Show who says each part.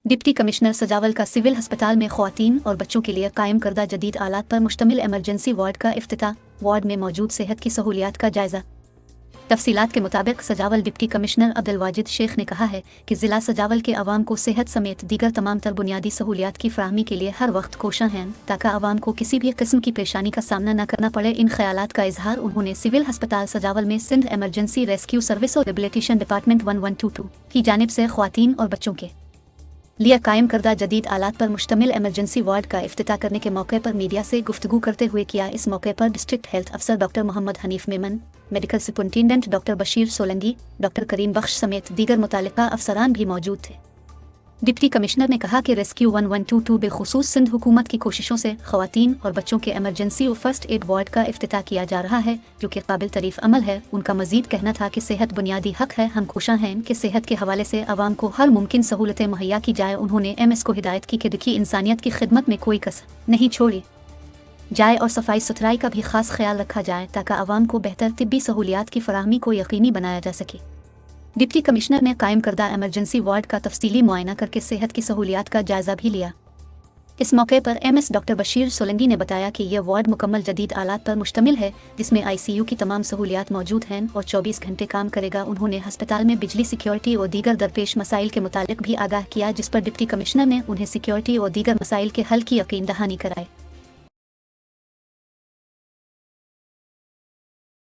Speaker 1: Deputy commissioner सजावल का civil अस्पताल में ख्वातीन और बच्चों के लिए कायम करदा जदीद आलात पर मुश्तमिल एमरजेंसी वार्ड का इफ्तिताह, वार्ड में मौजूद सेहत की सहूलियात का जायजा। तफसीलात के मुताबिक सजावल डिप्टी कमिश्नर अब्दुल वाजिद शेख ने कहा है कि ज़िला सजावल के अवाम को सेहत समेत दीगर तमाम तर बुनियादी सहूलियात की फराहमी के लिए हर वक्त कोशां हैं ताकि अवाम को किसी भी किस्म की परेशानी का सामना न करना पड़े। इन ख्यालात का इजहार उन्होंने सिविल अस्पताल सजावल में सिंध एमरजेंसी रेस्क्यू सर्विस और रिहेबिलिटेशन डिपार्टमेंट 1122 की जानिब से ख्वातीन और बच्चों के लिए कायम करदा जदीद आलात पर मुश्तमिल एमरजेंसी वार्ड का इफ्तिताह करने के मौके पर मीडिया से गुफ्तगू करते हुए किया। इस मौके पर डिस्ट्रिक्ट हेल्थ अफसर doctor Mohammad Hanif Memon, medical superintendent doctor Bashir Solangi, doctor Karim Bakhsh समेत दीगर मुतालिका अफसरान भी मौजूद थे। डिप्टी कमिश्नर ने कहा कि रेस्क्यू 1122 बेखुसूस सिंध हुकूमत की कोशिशों से ख़वातीन और बच्चों के एमरजेंसी और फर्स्ट एड वार्ड का इफ्तिताह किया जा रहा है, जो कि काबिल तारीफ अमल है। उनका मजीद कहना था कि सेहत बुनियादी हक है, हम कोशां हैं कि सेहत के हवाले से आवाम को हर मुमकिन सहूलतें मुहैया की जाए। उन्होंने MS को हिदायत की कि दिखी इंसानियत की खिदमत में कोई कसर नहीं छोड़ी जाए और सफाई सुथराई का भी खास ख्याल रखा जाए ताकि आवाम को बेहतर तिब्बी सहूलियात की फराहमी को यकीनी बनाया जा सके। डिप्टी कमिश्नर ने कायम करदा एमरजेंसी वार्ड का तफसीली मुआयना करके सेहत की सहूलियात का जायजा भी लिया। इस मौके पर MS डॉक्टर बशीर सोलंगी ने बताया कि यह वार्ड मुकम्मल जदीद आलात पर मुश्तमिल है, जिसमें ICU की तमाम सहूलियात मौजूद हैं और 24 घंटे काम करेगा। उन्होंने हस्पताल में बिजली सिक्योरिटी और दीगर दरपेश मसाइल के मुतालिक भी आगाह किया, जिस पर डिप्टी कमिश्नर ने उन्हें सिक्योरिटी और दीगर मसाइल के हल की यकीन दहानी कराई।